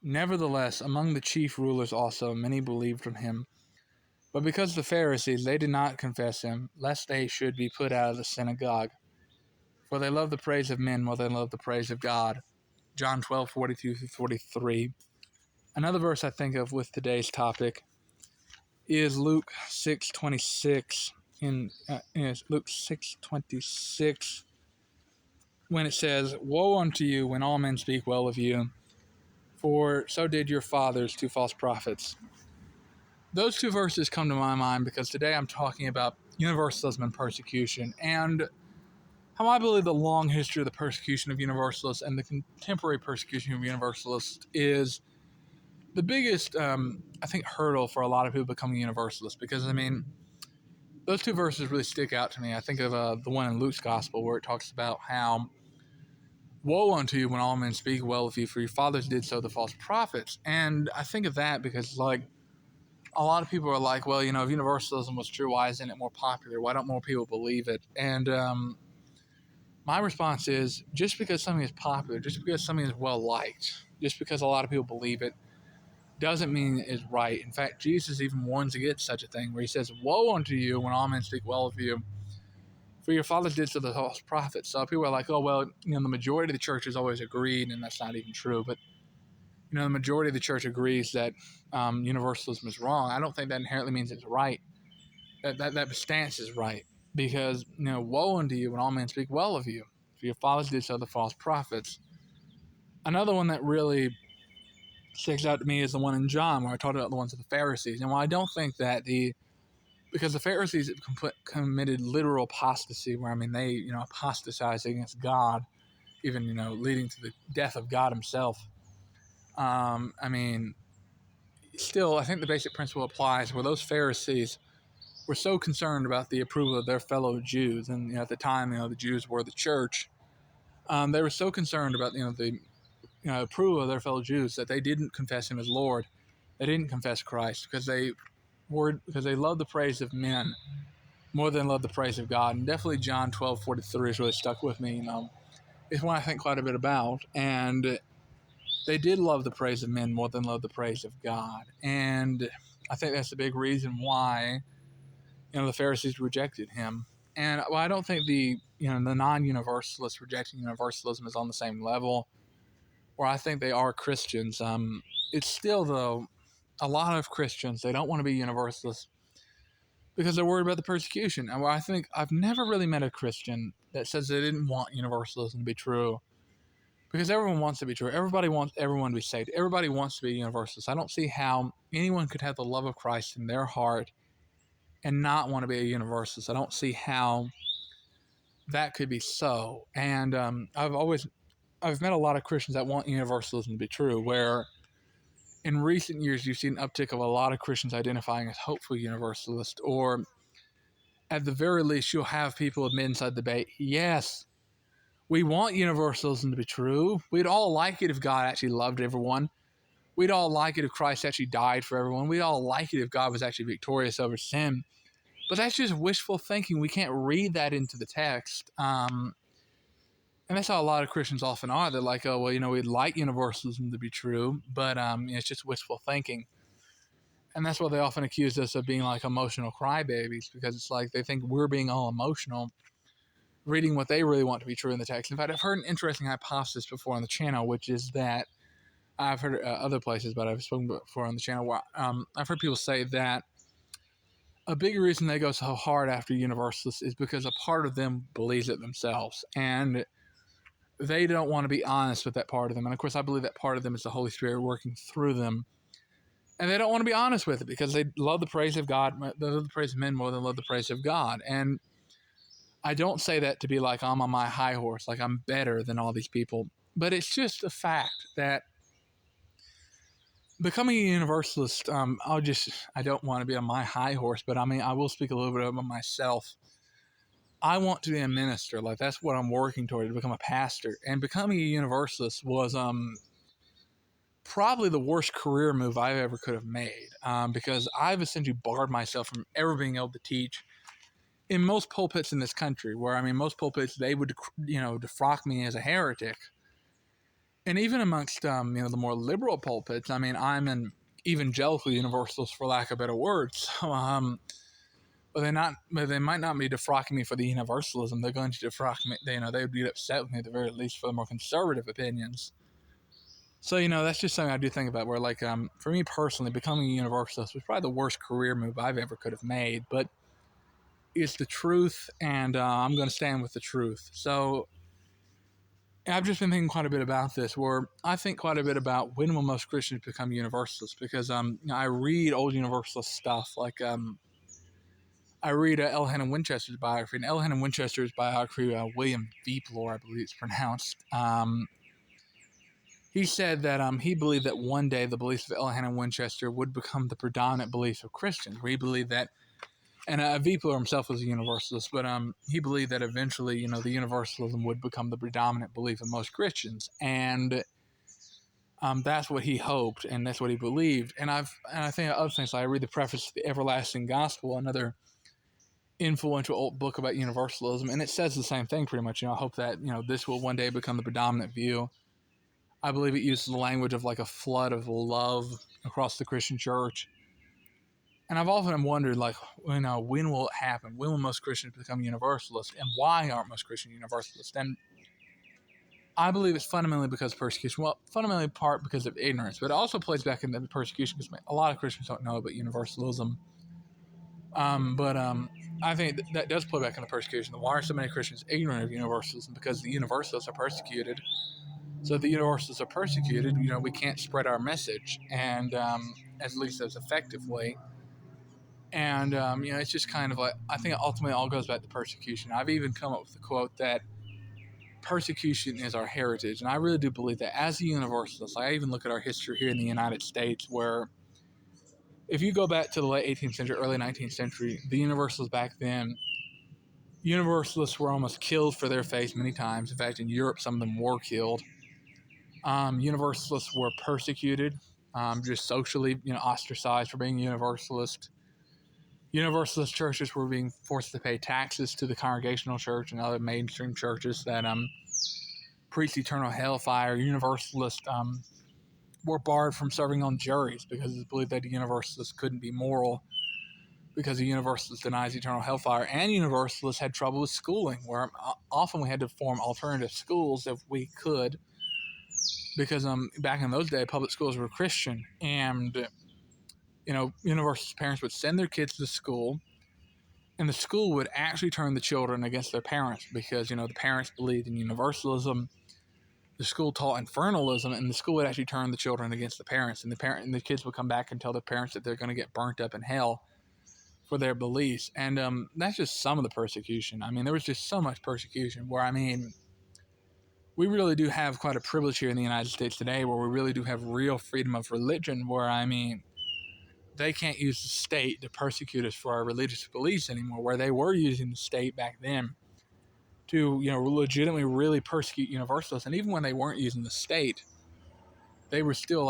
Nevertheless, among the chief rulers also many believed from him. But because the Pharisees, they did not confess him, lest they should be put out of the synagogue. For they love the praise of men more than love the praise of God. John 12:42-43. Another verse I think of with today's topic is Luke 6:26. Is Luke 6:26, when it says, "Woe unto you when all men speak well of you, for so did your fathers to false prophets." Those two verses come to my mind because today I'm talking about Universalism and persecution, and how I believe the long history of the persecution of Universalists and the contemporary persecution of Universalists is the biggest, I think, hurdle for a lot of people becoming Universalists. Because, I mean, those two verses really stick out to me. I think of the one in Luke's Gospel where it talks about how, "Woe unto you when all men speak well of you, for your fathers did so the false prophets." And I think of that because, like, a lot of people are like, well, if Universalism was true, why isn't it more popular? Why don't more people believe it? And my response is, just because something is popular, just because something is well liked, just because a lot of people believe it, doesn't mean it is right. In fact, Jesus even warns against such a thing, where he says, "Woe unto you when all men speak well of you, for your fathers did so the false prophets." So people are like, oh, well, the majority of the church has always agreed, and that's not even true. But, the majority of the church agrees that Universalism is wrong. I don't think that inherently means it's right. That stance is right. Because, woe unto you when all men speak well of you, for your fathers did so the false prophets. Another one that really sticks out to me is the one in John, where I talked about the ones of the Pharisees. And while I don't think that because the Pharisees committed literal apostasy, where, they, apostatized against God, even, leading to the death of God himself. Still, I think the basic principle applies, where those Pharisees were so concerned about the approval of their fellow Jews, and at the time, the Jews were the church. They were so concerned about the approval of their fellow Jews that they didn't confess him as Lord. They didn't confess Christ because they loved the praise of men more than loved the praise of God. And definitely John 12:43 has really stuck with me. It's one I think quite a bit about, and they did love the praise of men more than love the praise of God. And I think that's the big reason why the Pharisees rejected him. And I don't think the non-Universalists rejecting Universalism is on the same level, where I think they are Christians. It's still, though, a lot of Christians, they don't want to be Universalists because they're worried about the persecution. And I think I've never really met a Christian that says they didn't want Universalism to be true, because everyone wants to be true. Everybody wants everyone to be saved. Everybody wants to be Universalist. I don't see how anyone could have the love of Christ in their heart and not want to be a Universalist. I don't see how that could be so. And I've met a lot of Christians that want Universalism to be true, where in recent years you've seen an uptick of a lot of Christians identifying as hopeful Universalist, or at the very least you'll have people admit inside the debate, yes, we want Universalism to be true. We'd all like it if God actually loved everyone. We'd all like it if Christ actually died for everyone. We'd all like it if God was actually victorious over sin. But that's just wishful thinking. We can't read that into the text. And that's how a lot of Christians often are. They're like, oh, well, we'd like Universalism to be true, but it's just wishful thinking. And that's why they often accuse us of being like emotional crybabies, because it's like they think we're being all emotional, reading what they really want to be true in the text. In fact, I've heard an interesting hypothesis before on the channel, which is that I've heard other places, but I've spoken before on the channel, where I've heard people say that a big reason they go so hard after Universalists is because a part of them believes it themselves, and they don't want to be honest with that part of them. And of course, I believe that part of them is the Holy Spirit working through them, and they don't want to be honest with it because they love the praise of God, they love the praise of men more than love the praise of God. And I don't say that to be like I'm on my high horse, like I'm better than all these people, but it's just a fact that becoming a Universalist, I don't want to be on my high horse, but I will speak a little bit about myself. I want to be a minister. Like, that's what I'm working toward, to become a pastor. And becoming a Universalist was probably the worst career move I ever could have made, because I've essentially barred myself from ever being able to teach in most pulpits in this country, where, most pulpits, they would, defrock me as a heretic. And even amongst the more liberal pulpits, I mean, I'm an evangelical universalist, for lack of a better word. So, but they might not be defrocking me for the universalism. They're going to defrock me. They would be upset with me at the very least for the more conservative opinions. So, that's just something I do think about. Where, like, for me personally, becoming a universalist was probably the worst career move I've ever could have made. But it's the truth, and I'm going to stand with the truth. So, I've just been thinking quite a bit about this, where I think quite a bit about when will most Christians become universalists, because I read old universalist stuff, like I read L. Hannah Winchester's biography, and L. Hannah Winchester's biography, William Vieplore, I believe it's pronounced. He said that he believed that one day the beliefs of L. Hannah Winchester would become the predominant beliefs of Christians, where he believed that, and Vieplore himself was a universalist, but he believed that eventually, the universalism would become the predominant belief of most Christians, and that's what he hoped, and that's what he believed. And I think other things. Like I read the preface to the Everlasting Gospel, another influential old book about universalism, and it says the same thing pretty much. I hope that this will one day become the predominant view. I believe it uses the language of like a flood of love across the Christian church. And I've often wondered, like, when will it happen? When will most Christians become universalists? And why aren't most Christians universalists? And I believe it's fundamentally because of persecution. Well, fundamentally part because of ignorance, but it also plays back into persecution because a lot of Christians don't know about universalism. But I think that does play back into persecution. Why are so many Christians ignorant of universalism? Because the universalists are persecuted. So if the universalists are persecuted, we can't spread our message, and at least as effectively. And it's just kind of like, I think it ultimately all goes back to persecution. I've even come up with the quote that persecution is our heritage, and I really do believe that. As a universalist, I even look at our history here in the United States, where if you go back to the late 18th century, early 19th century, the universalists back then, universalists were almost killed for their faith many times. In fact, in Europe, some of them were killed. Universalists were persecuted, just socially, ostracized for being universalist. Universalist churches were being forced to pay taxes to the Congregational Church and other mainstream churches that preached eternal hellfire. Universalists were barred from serving on juries because it's believed that the Universalists couldn't be moral because the Universalist denies eternal hellfire. And Universalists had trouble with schooling, where often we had to form alternative schools if we could, because back in those days, public schools were Christian, and Universalist parents would send their kids to school, and the school would actually turn the children against their parents because the parents believed in universalism. The school taught infernalism, and the school would actually turn the children against the parents, and the kids would come back and tell the parents that they're going to get burnt up in hell for their beliefs. And that's just some of the persecution. I mean, there was just so much persecution where, we really do have quite a privilege here in the United States today, where we really do have real freedom of religion, where, they can't use the state to persecute us for our religious beliefs anymore, where they were using the state back then to, legitimately really persecute universalists. And even when they weren't using the state, they were still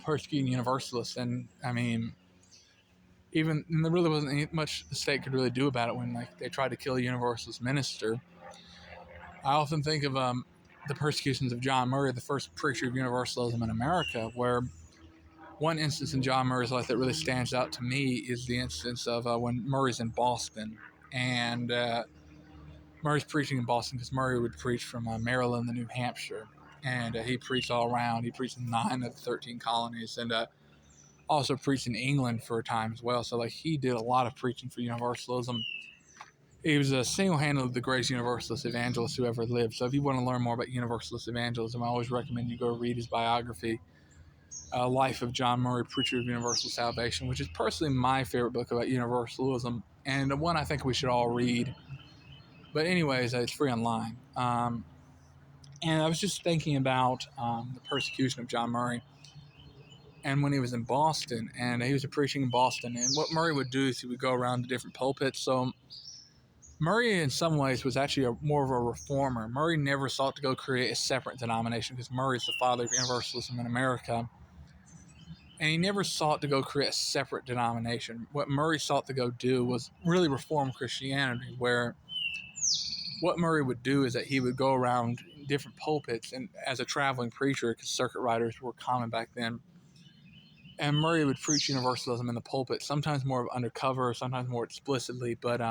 persecuting universalists. And there really wasn't much the state could really do about it when they tried to kill a universalist minister. I often think of the persecutions of John Murray, the first preacher of universalism in America, where one instance in John Murray's life that really stands out to me is the instance of when Murray's in Boston, and Murray's preaching in Boston because Murray would preach from Maryland to New Hampshire, and he preached all around. He preached in 9 of the 13 colonies, and also preached in England for a time as well. So he did a lot of preaching for universalism. He was single-handedly the greatest Universalist evangelist who ever lived. So if you want to learn more about Universalist evangelism, I always recommend you go read his biography, Life of John Murray, Preacher of Universal Salvation, which is personally my favorite book about universalism, and one I think we should all read. But anyways, it's free online. And I was just thinking about the persecution of John Murray, and when he was in Boston, and he was preaching in Boston, and what Murray would do is he would go around to different pulpits. So Murray, in some ways, was actually more of a reformer. Murray never sought to go create a separate denomination because Murray is the father of universalism in America. And he never sought to go create a separate denomination. What Murray sought to go do was really reform Christianity, where what Murray would do is that he would go around different pulpits and as a traveling preacher, because circuit riders were common back then. And Murray would preach Universalism in the pulpit, sometimes more undercover, sometimes more explicitly, but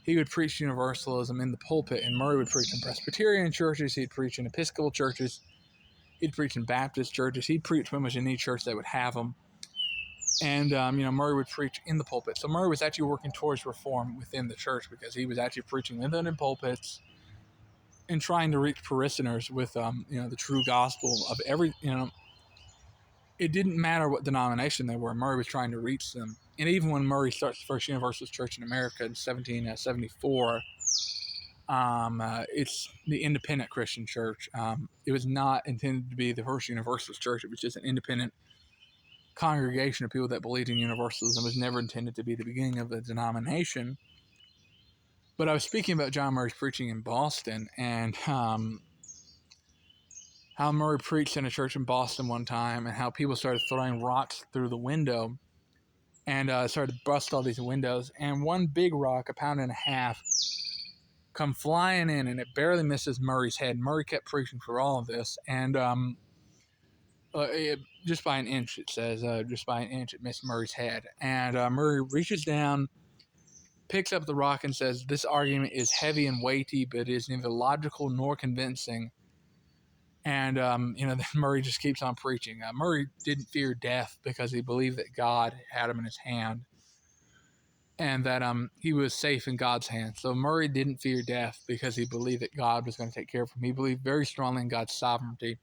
he would preach Universalism in the pulpit, and Murray would preach in Presbyterian churches, he'd preach in Episcopal churches, he'd preach in Baptist churches, he'd preach pretty much in any church that would have him. And, Murray would preach in the pulpit. So Murray was actually working towards reform within the church because he was actually preaching in the pulpits and trying to reach parishioners with, the true gospel of every, it didn't matter what denomination they were. Murray was trying to reach them. And even when Murray starts the first Universalist church in America in 1774, it's the independent Christian church. It was not intended to be the first Universalist church. It was just an independent congregation of people that believed in Universalism. It was never intended to be the beginning of a denomination. But I was speaking about John Murray's preaching in Boston, and how Murray preached in a church in Boston one time, and how people started throwing rocks through the window and started to bust all these windows. And one big rock, 1.5 pounds, come flying in, and it barely misses Murray's head. Murray kept preaching for all of this, and just by an inch, it says, just by an inch, it missed Murray's head. And Murray reaches down, picks up the rock, and says, "This argument is heavy and weighty, but it is neither logical nor convincing." And, then Murray just keeps on preaching. Murray didn't fear death because he believed that God had him in his hand and that he was safe in God's hands. So Murray didn't fear death because he believed that God was going to take care of him. He believed very strongly in God's sovereignty.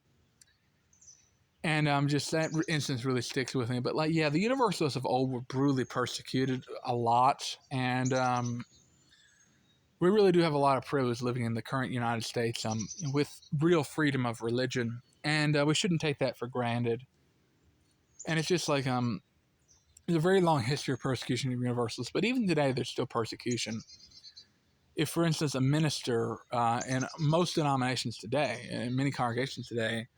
And just that instance really sticks with me. But, the Universalists of old were brutally persecuted a lot. And we really do have a lot of privilege living in the current United States with real freedom of religion. And we shouldn't take that for granted. And it's just like there's a very long history of persecution of Universalists. But even today, there's still persecution. If, for instance, a minister in most denominations today, in many congregations today,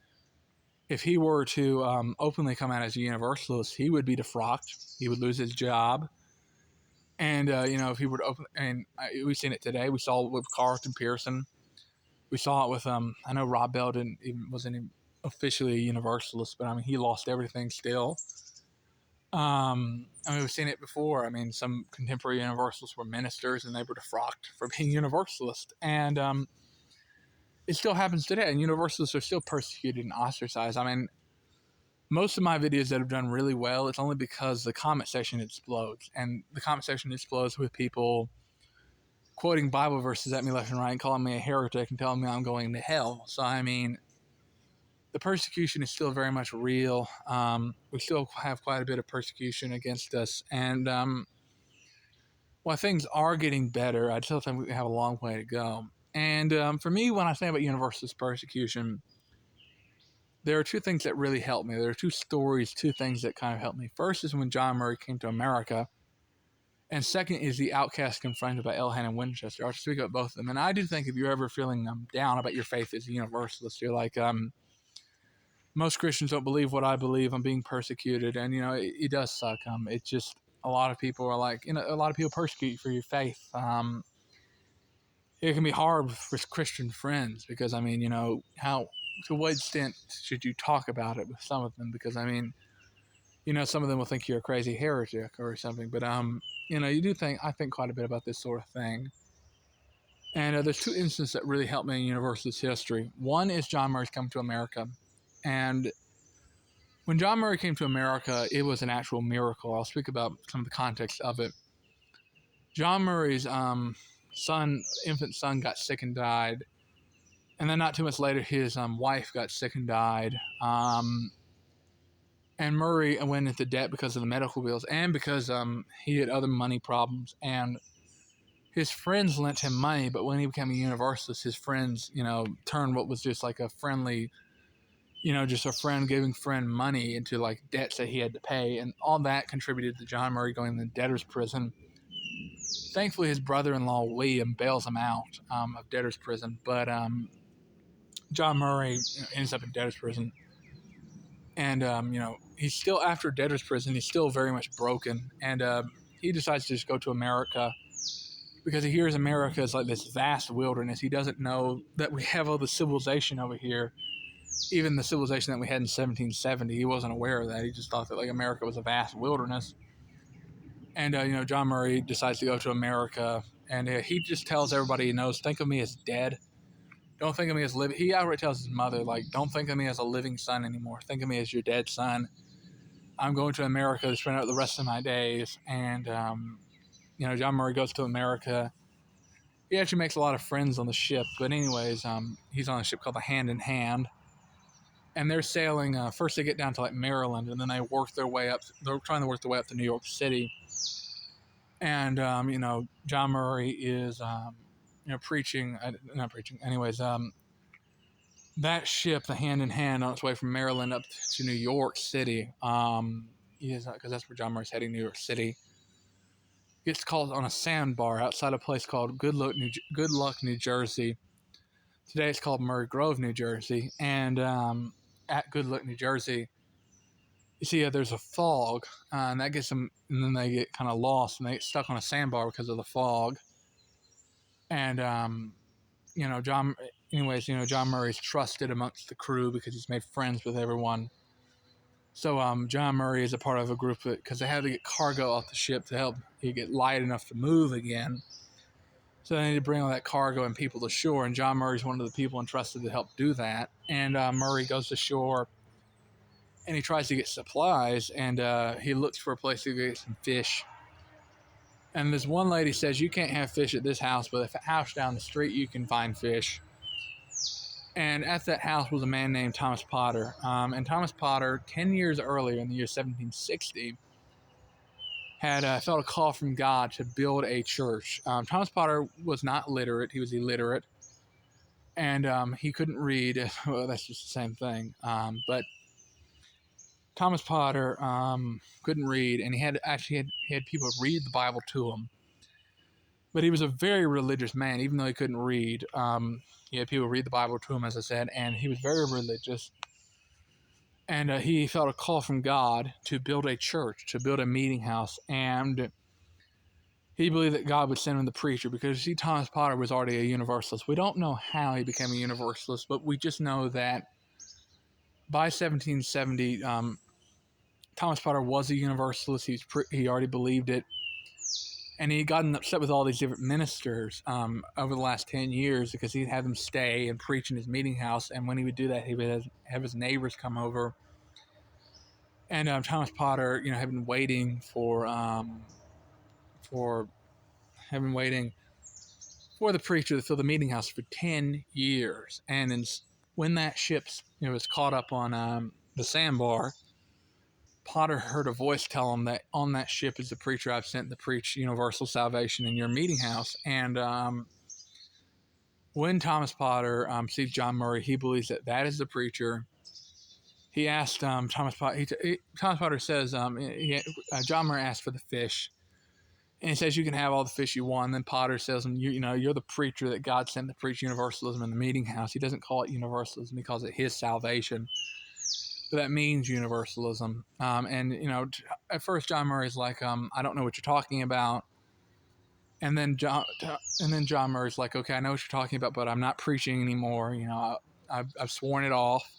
if he were to openly come out as a Universalist, he would be defrocked. He would lose his job. And, if he were to open, and we've seen it today. We saw it with Carlton Pearson. We saw it with, I know Rob Bell wasn't officially a Universalist, but he lost everything still. We've seen it before. Some contemporary Universalists were ministers and they were defrocked for being Universalist. And, it still happens today, and Universalists are still persecuted and ostracized. Most of my videos that have done really well, it's only because the comment section explodes. And the comment section explodes with people quoting Bible verses at me left and right and calling me a heretic and telling me I'm going to hell. So, the persecution is still very much real. We still have quite a bit of persecution against us. And while things are getting better, I still think we have a long way to go. And for me, when I think about Universalist persecution, there are two things that really helped me. There are two things that kind of helped me. First is when John Murray came to America. And second is the outcast confronted by L. Hannon Winchester. I'll speak about both of them. And I do think if you're ever feeling down about your faith as a Universalist, you're like, most Christians don't believe what I believe. I'm being persecuted. And, it does suck. It's just a lot of people are like, a lot of people persecute you for your faith. It can be hard with Christian friends because, to what extent should you talk about it with some of them? Because, some of them will think you're a crazy heretic or something. But, I think quite a bit about this sort of thing. And there's two instances that really helped me in Universalist history. One is John Murray's come to America. And when John Murray came to America, it was an actual miracle. I'll speak about some of the context of it. John Murray's infant son got sick and died. And then not too much later, his wife got sick and died. And Murray went into debt because of the medical bills and because he had other money problems. And his friends lent him money, but when he became a Universalist, his friends, turned what was just like a friendly, just a friend giving friend money into like debts that he had to pay. And all that contributed to John Murray going to debtor's prison. Thankfully, his brother-in-law, William, bails him out of debtor's prison. But John Murray ends up in debtor's prison. And, he's still, after debtor's prison, he's still very much broken. And he decides to just go to America because he hears America is like this vast wilderness. He doesn't know that we have all the civilization over here, even the civilization that we had in 1770. He wasn't aware of that. He just thought that like America was a vast wilderness. And John Murray decides to go to America, and he just tells everybody he knows, think of me as dead. Don't think of me as living. He outright tells his mother, like, don't think of me as a living son anymore. Think of me as your dead son. I'm going to America to spend out the rest of my days. And John Murray goes to America. He actually makes a lot of friends on the ship. But anyways, he's on a ship called the Hand in Hand. And they're sailing. First they get down to like Maryland, and then they work their way up. They're trying to work their way up to New York City. And, John Murray is, preaching, not preaching. Anyways, that ship, the Hand in Hand, on its way from Maryland up to New York City, because that's where John Murray's heading, New York City, gets called on a sandbar outside a place called Good Luck, New Jersey. Today it's called Murray Grove, New Jersey. And at Good Luck, New Jersey, you see there's a fog, and that gets them, and then they get kind of lost, and they get stuck on a sandbar because of the fog. And, John Murray's trusted amongst the crew because he's made friends with everyone. So John Murray is a part of a group because they had to get cargo off the ship to help it get light enough to move again. So they need to bring all that cargo and people to shore, and John Murray's one of the people entrusted to help do that. And Murray goes to shore, and he tries to get supplies, and he looks for a place to get some fish. And this one lady says, you can't have fish at this house, but at a house down the street, you can find fish. And at that house was a man named Thomas Potter. And Thomas Potter, 10 years earlier, in the year 1760, had felt a call from God to build a church. Thomas Potter was not literate. He was illiterate. And he couldn't read. Well, that's just the same thing. But Thomas Potter couldn't read, and he had people read the Bible to him. But he was a very religious man, even though he couldn't read. He had people read the Bible to him, as I said, and he was very religious. And he felt a call from God to build a church, to build a meeting house. And he believed that God would send him the preacher, because, you see, Thomas Potter was already a Universalist. We don't know how he became a Universalist, but we just know that by 1770, Thomas Potter was a Universalist. He already believed it. And he had gotten upset with all these different ministers over the last 10 years because he'd have them stay and preach in his meeting house. And when he would do that, he would have his neighbors come over. And Thomas Potter, had been waiting for the preacher to fill the meeting house for 10 years. And when that ship was caught up on the sandbar, Potter heard a voice tell him that on that ship is the preacher I've sent to preach universal salvation in your meeting house. And when Thomas Potter sees John Murray, he believes that is the preacher. He asked Thomas Potter. Thomas Potter says John Murray asked for the fish, and he says you can have all the fish you want. And then Potter says, you're the preacher that God sent to preach universalism in the meeting house. He doesn't call it universalism; he calls it his salvation. But that means universalism. At first John Murray's like, I don't know what you're talking about. And then John Murray's like, okay, I know what you're talking about, but I'm not preaching anymore. I've sworn it off.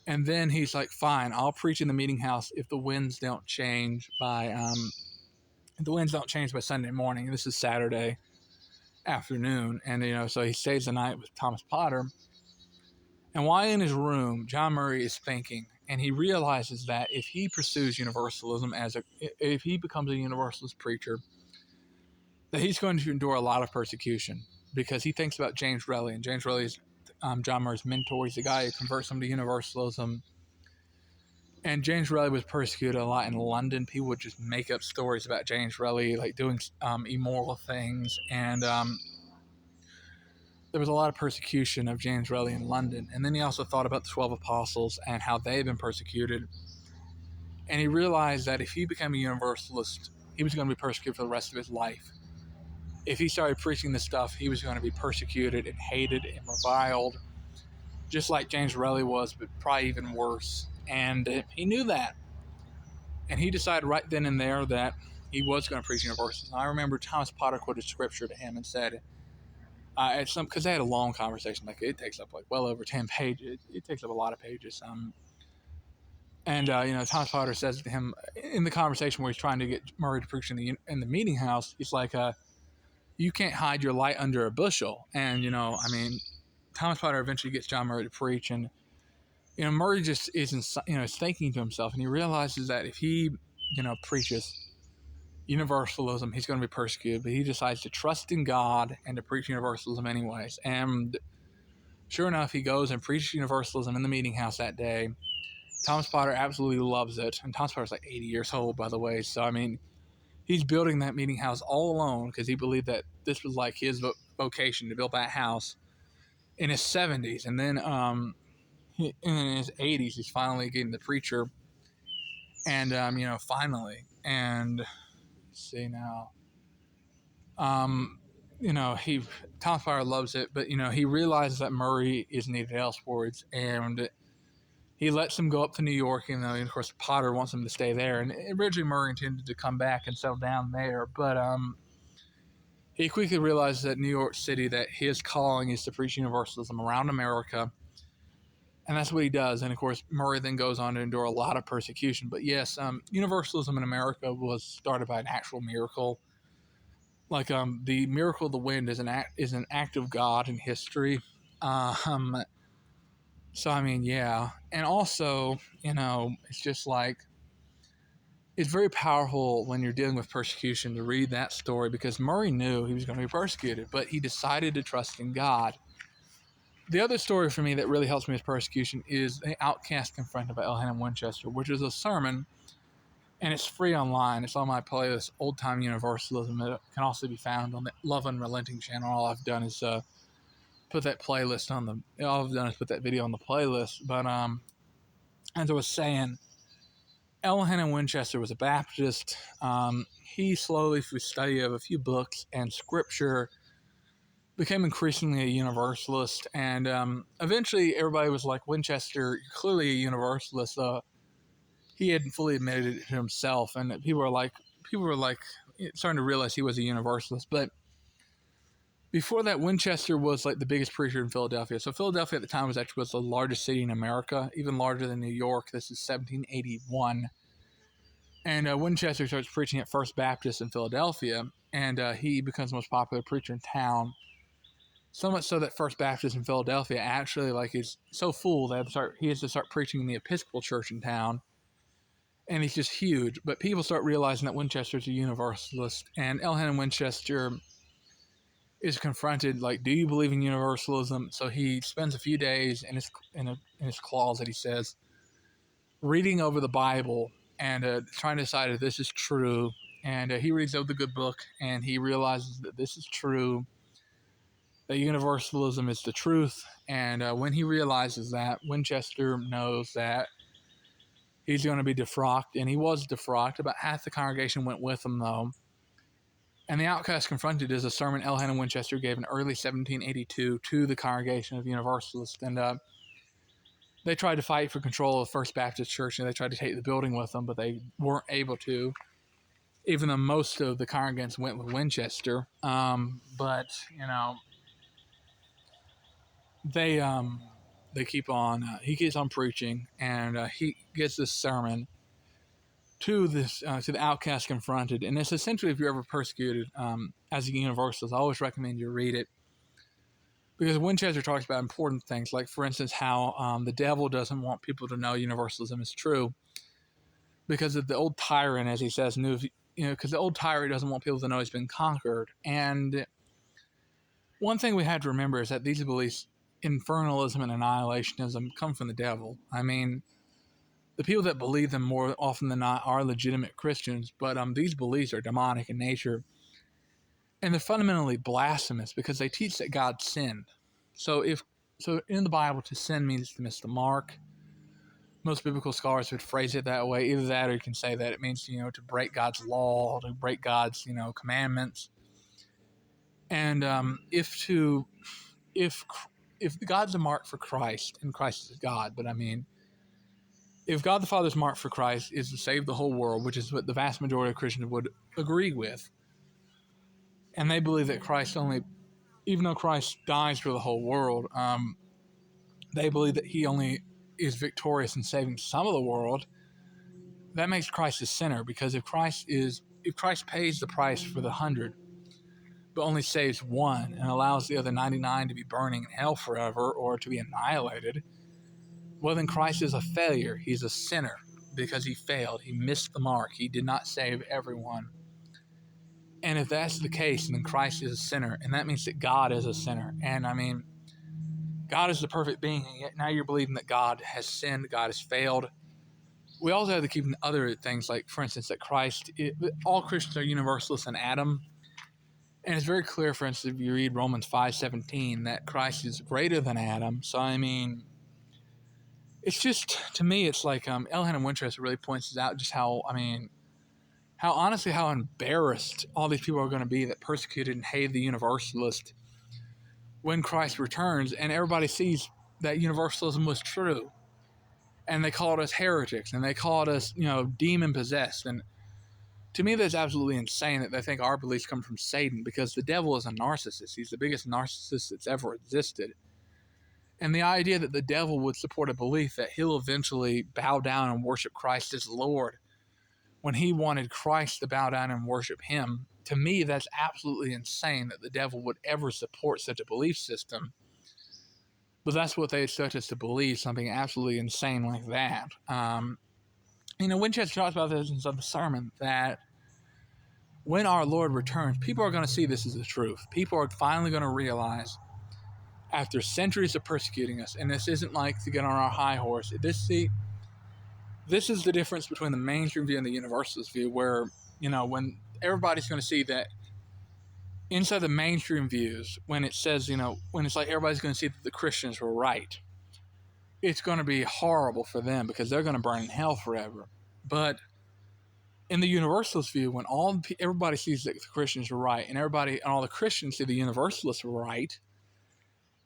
And then he's like, fine, I'll preach in the meeting house if the winds don't change by Sunday morning. This is Saturday afternoon. And, so he stays the night with Thomas Potter. And while in his room, John Murray is thinking, and he realizes that if he pursues universalism if he becomes a Universalist preacher, that he's going to endure a lot of persecution, because he thinks about James Relly, and James Relly is John Murray's mentor. He's the guy who converts him to Universalism. And James Relly was persecuted a lot in London. People would just make up stories about James Relly, like doing immoral things, and there was a lot of persecution of James Relly in London. And then he also thought about the 12 apostles and how they've been persecuted. And he realized that if he became a Universalist, he was going to be persecuted for the rest of his life. If he started preaching this stuff, he was going to be persecuted and hated and reviled, just like James Relly was, but probably even worse. And he knew that. And he decided right then and there that he was going to preach Universalism. I remember Thomas Potter quoted scripture to him and said, at some, because they had a long conversation, like it takes up like well over 10 pages. It takes up a lot of pages. And Thomas Potter says to him in the conversation where he's trying to get Murray to preach in the meeting house, he's like, "You can't hide your light under a bushel." And Thomas Potter eventually gets John Murray to preach, and Murray just isn't is thinking to himself, and he realizes that if he preaches Universalism, he's going to be persecuted, but he decides to trust in God and to preach Universalism anyways. And sure enough, he goes and preaches Universalism in the meeting house that day. Thomas Potter absolutely loves it, and Thomas Potter's like 80 years old, by the way. So he's building that meeting house all alone because he believed that this was like his vocation to build that house in his 70s, and then in his 80s, he's finally getting the preacher, and finally, and let's see now, he Thomas Potter loves it, but he realizes that Murray is needed elsewhere, and he lets him go up to New York, and of course Potter wants him to stay there. And originally Murray intended to come back and settle down there, but he quickly realizes that New York City, that his calling is to preach Universalism around America, and that's what he does. And of course Murray then goes on to endure a lot of persecution. But yes, Universalism in America was started by an actual miracle. Like the miracle of the wind is an act of God in history. So yeah, and also it's just like it's very powerful when you're dealing with persecution to read that story, because Murray knew he was going to be persecuted, but he decided to trust in God. The other story for me that really helps me with persecution is The Outcast Confronted by Elhanan Winchester, which is a sermon, and it's free online. It's on my playlist, Old Time Universalism. It can also be found on the Love Unrelenting channel. All I've done is put that playlist on the. All I've done is put that video on the playlist. But as I was saying, Elhanan Winchester was a Baptist. He slowly, through study of a few books and scripture, became increasingly a Universalist. And eventually, everybody was like, "Winchester, you're clearly a Universalist." He hadn't fully admitted it to himself, and people were like starting to realize he was a Universalist. But before that, Winchester was like the biggest preacher in Philadelphia. So Philadelphia at the time was the largest city in America, even larger than New York. This is 1781. And Winchester starts preaching at First Baptist in Philadelphia, and he becomes the most popular preacher in town. So much so that First Baptist in Philadelphia actually is so full that he has to start preaching in the Episcopal Church in town. And he's just huge. But people start realizing that Winchester's a Universalist, and Elhanan Winchester is confronted, like, do you believe in Universalism? So he spends a few days in his closet, he says, reading over the Bible and trying to decide if this is true. And he reads over the good book, and he realizes that this is true, that Universalism is the truth. And when he realizes that, Winchester knows that he's going to be defrocked, and he was defrocked. About half the congregation went with him, though. And The Outcast Confronted is a sermon Elhanan Winchester gave in early 1782 to the congregation of Universalists. And they tried to fight for control of First Baptist Church, and they tried to take the building with them, but they weren't able to, even though most of the congregants went with Winchester. But they keep on. He keeps on preaching, and he gets this sermon to the Outcast Confronted, and it's essentially, if you're ever persecuted as a Universalist, I always recommend you read it, because Winchester talks about important things, like, for instance, how the devil doesn't want people to know Universalism is true, because of the old tyrant, as he says, because the old tyrant doesn't want people to know he's been conquered. And one thing we have to remember is that these beliefs, infernalism and annihilationism, come from the devil. The people that believe them more often than not are legitimate Christians, but these beliefs are demonic in nature. And they're fundamentally blasphemous because they teach that God sinned. So in the Bible, to sin means to miss the mark. Most biblical scholars would phrase it that way. Either that, or you can say that it means, to break God's law, to break God's, commandments. And if God's a mark for Christ, and Christ is God, but If God the Father's mark for Christ is to save the whole world, which is what the vast majority of Christians would agree with, and they believe that Christ only, even though Christ dies for the whole world, they believe that he only is victorious in saving some of the world. That makes Christ a sinner, because if Christ pays the price for the 100, but only saves one and allows the other 99 to be burning in hell forever or to be annihilated, well, then Christ is a failure. He's a sinner because he failed. He missed the mark. He did not save everyone. And if that's the case, then Christ is a sinner, and that means that God is a sinner. And I mean, God is the perfect being, and yet now you're believing that God has sinned, God has failed. We also have to keep in other things, like, for instance, that all Christians are universalists in Adam. And it's very clear, for instance, if you read Romans 5:17, that Christ is greater than Adam. So, I mean, it's just, to me, it's like Elhanan Winchester really points out just how honestly, how embarrassed all these people are going to be that persecuted and hated the Universalist when Christ returns, and everybody sees that Universalism was true. And they called us heretics, and they called us, demon-possessed. And to me, that's absolutely insane that they think our beliefs come from Satan, because the devil is a narcissist. He's the biggest narcissist that's ever existed. And the idea that the devil would support a belief that he'll eventually bow down and worship Christ as Lord when he wanted Christ to bow down and worship him, to me, that's absolutely insane that the devil would ever support such a belief system. But that's what they expect us to believe, something absolutely insane like that. Winchester talks about this in the sermon, that when our Lord returns, people are going to see this as the truth. People are finally going to realize, after centuries of persecuting us, and this isn't like to get on our high horse. This is the difference between the mainstream view and the Universalist view, where, when everybody's going to see that inside the mainstream views, when it says, when it's like everybody's going to see that the Christians were right, it's going to be horrible for them because they're going to burn in hell forever. But in the Universalist view, when everybody sees that the Christians were right, and all the Christians see the Universalists were right,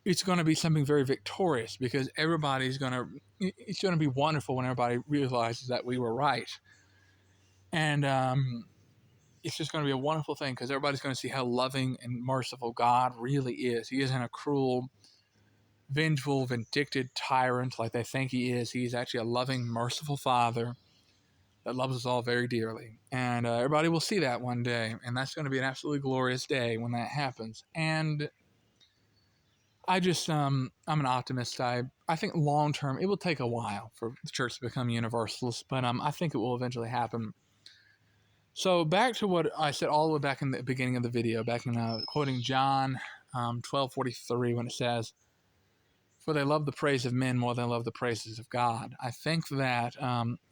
it's going to be something very victorious, because it's going to be wonderful when everybody realizes that we were right. And it's just going to be a wonderful thing, because everybody's going to see how loving and merciful God really is. He isn't a cruel, vengeful, vindictive tyrant like they think he is. He's actually a loving, merciful Father that loves us all very dearly. And everybody will see that one day, and that's going to be an absolutely glorious day when that happens. And I'm an optimist. I think long term, it will take a while for the church to become universalist, but I think it will eventually happen. So back to what I said all the way back in the beginning of the video, back in quoting John 12:43, when it says, "For they love the praise of men more than they love the praises of God." I think that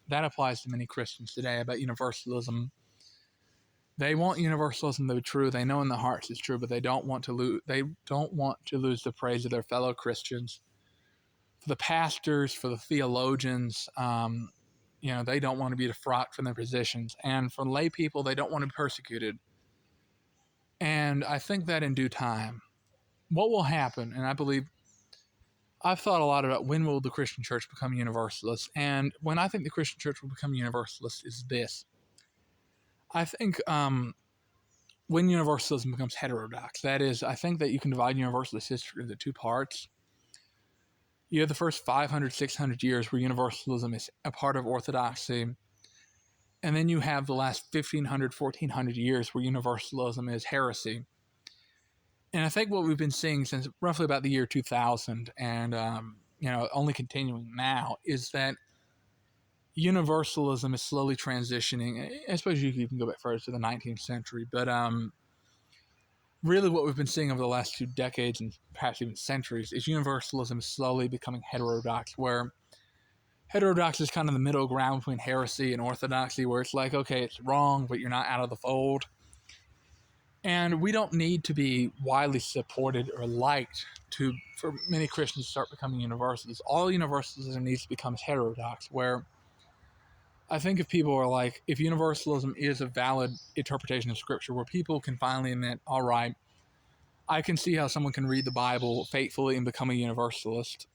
that applies to many Christians today about universalism. They want universalism to be true. They know in their hearts it's true, but they don't want to lose. They don't want to lose the praise of their fellow Christians. For the pastors, for the theologians, they don't want to be defrocked from their positions. And for lay people, they don't want to be persecuted. And I think that in due time, what will happen, and I've thought a lot about when will the Christian church become universalist. And when I think the Christian church will become universalist is this. I think when universalism becomes heterodox, that is, I think that you can divide universalist history into two parts. You have the first 500, 600 years where universalism is a part of orthodoxy. And then you have the last 1,500, 1,400 years where universalism is heresy. And I think what we've been seeing since roughly about the year 2000, and only continuing now, is that universalism is slowly transitioning. I suppose you can go back further to the 19th century, but really what we've been seeing over the last 2 decades and perhaps even centuries is universalism is slowly becoming heterodox, where heterodox is kind of the middle ground between heresy and orthodoxy, where it's like, okay, it's wrong, but you're not out of the fold. And we don't need to be widely supported or liked for many Christians to start becoming universalists. All universalism needs to become heterodox, where I think if universalism is a valid interpretation of Scripture, where people can finally admit, all right, I can see how someone can read the Bible faithfully and become a universalist.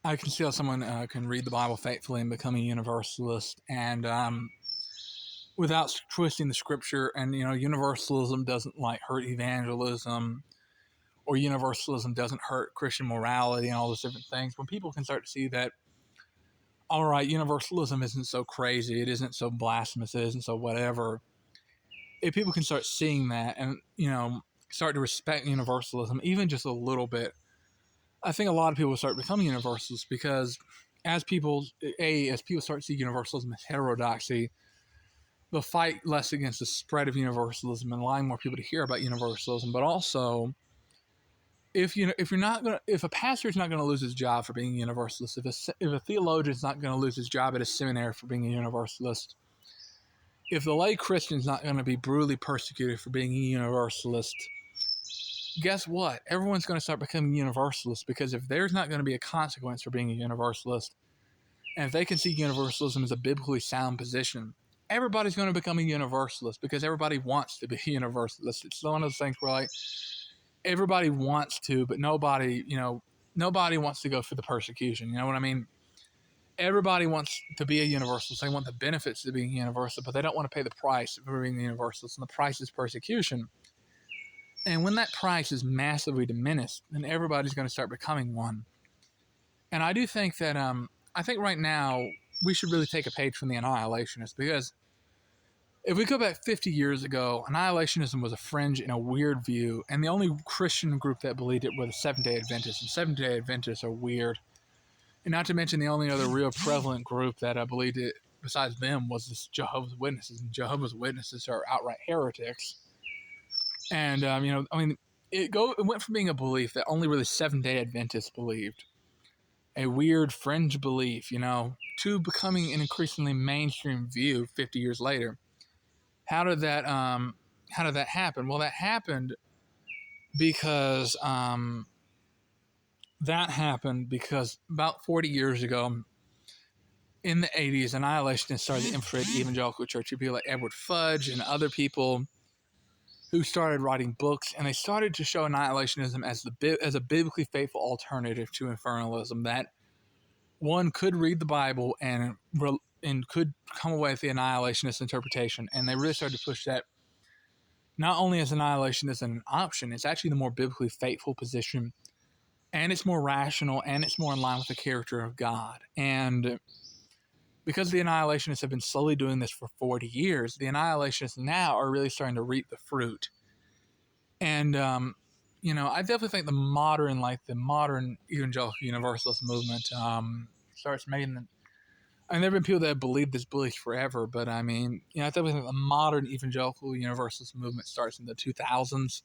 I can see how someone can read the Bible faithfully and become a universalist, and without twisting the scripture. And universalism doesn't like hurt evangelism, or universalism doesn't hurt Christian morality and all those different things. When people can start to see that, all right, universalism isn't so crazy, it isn't so blasphemous, it isn't so whatever. If people can start seeing that and start to respect universalism even just a little bit, I think a lot of people will start becoming universalists, because as people start to see universalism as heterodoxy, they'll fight less against the spread of universalism and allowing more people to hear about universalism. But also, if a pastor is not gonna lose his job for being a universalist, if a theologian is not gonna lose his job at a seminary for being a universalist, if the lay Christian is not gonna be brutally persecuted for being a universalist, guess what? Everyone's gonna start becoming universalists, because if there's not gonna be a consequence for being a universalist, and if they can see universalism as a biblically sound position, everybody's going to become a universalist, because everybody wants to be a universalist. It's one of those things where, like, everybody wants to, but nobody wants to go through the persecution. You know what I mean? Everybody wants to be a universalist. They want the benefits of being universal, but they don't want to pay the price for being a universalist, and the price is persecution. And when that price is massively diminished, then everybody's going to start becoming one. And I do think that I think right now we should really take a page from the annihilationists, because if we go back 50 years ago, annihilationism was a fringe and a weird view, and the only Christian group that believed it were the Seventh-day Adventists, and Seventh-day Adventists are weird. And not to mention, the only other real prevalent group that believed it besides them was this Jehovah's Witnesses, and Jehovah's Witnesses are outright heretics. And it went from being a belief that only really Seventh-day Adventists believed, a weird fringe belief, to becoming an increasingly mainstream view 50 years later. How did that happen? Well, that happened because about 40 years ago, in the 80s, annihilationists started to infiltrate the evangelical church. People like Edward Fudge and other people who started writing books, and they started to show annihilationism as a biblically faithful alternative to infernalism, that one could read the Bible and could come away with the annihilationist interpretation. And they really started to push that not only as annihilation as an option, it's actually the more biblically faithful position, and it's more rational, and it's more in line with the character of God. And because the annihilationists have been slowly doing this for 40 years, the annihilationists now are really starting to reap the fruit. And I definitely think the modern evangelical universalist movement starts making the. And there have been people that have believed this belief forever, but I definitely think the modern evangelical universalist movement starts in the 2000s.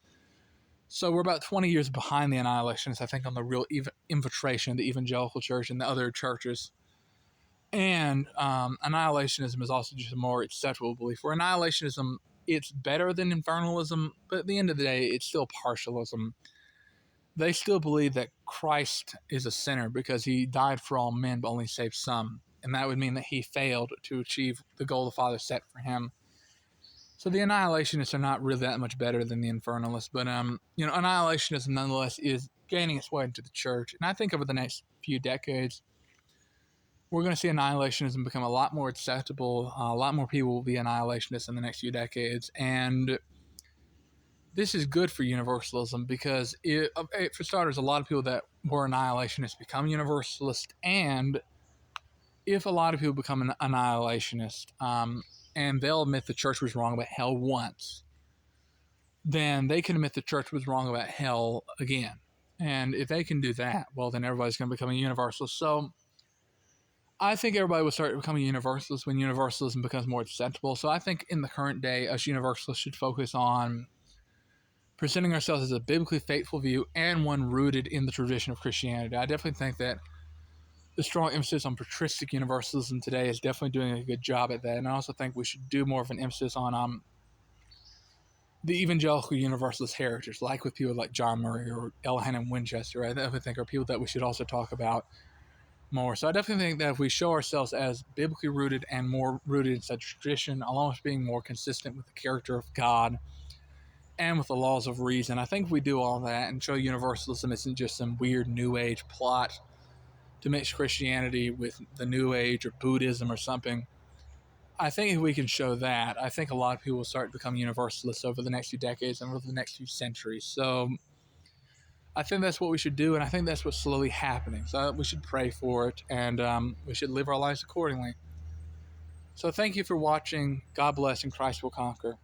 So we're about 20 years behind the annihilationists, I think, on the real infiltration of the evangelical church and the other churches. And annihilationism is also just a more acceptable belief. For annihilationism, it's better than infernalism, but at the end of the day, it's still partialism. They still believe that Christ is a sinner because he died for all men but only saved some. And that would mean that he failed to achieve the goal the Father set for him. So the annihilationists are not really that much better than the infernalists, but annihilationism nonetheless is gaining its way into the church. And I think over the next few decades, we're going to see annihilationism become a lot more acceptable. A lot more people will be annihilationists in the next few decades, and this is good for universalism, because for starters, a lot of people that were annihilationists become universalist, and if a lot of people become an annihilationist, and they'll admit the church was wrong about hell once, then they can admit the church was wrong about hell again. And if they can do that, well, then everybody's going to become a universalist. So I think everybody will start becoming universalist when universalism becomes more acceptable. So I think in the current day, us universalists should focus on presenting ourselves as a biblically faithful view and one rooted in the tradition of Christianity. I definitely think that the strong emphasis on patristic universalism today is definitely doing a good job at that. And I also think we should do more of an emphasis on the evangelical universalist heritage, like with people like John Murray or Elhanan Winchester. I definitely think are people that we should also talk about more. So I definitely think that if we show ourselves as biblically rooted and more rooted in such tradition, along with being more consistent with the character of God and with the laws of reason, I think if we do all that and show universalism isn't just some weird New Age plot to mix Christianity with the New Age or Buddhism or something. I think if we can show that, I think a lot of people will start to become universalists over the next few decades and over the next few centuries. So I think that's what we should do, and I think that's what's slowly happening. So we should pray for it, and we should live our lives accordingly. So thank you for watching. God bless, and Christ will conquer.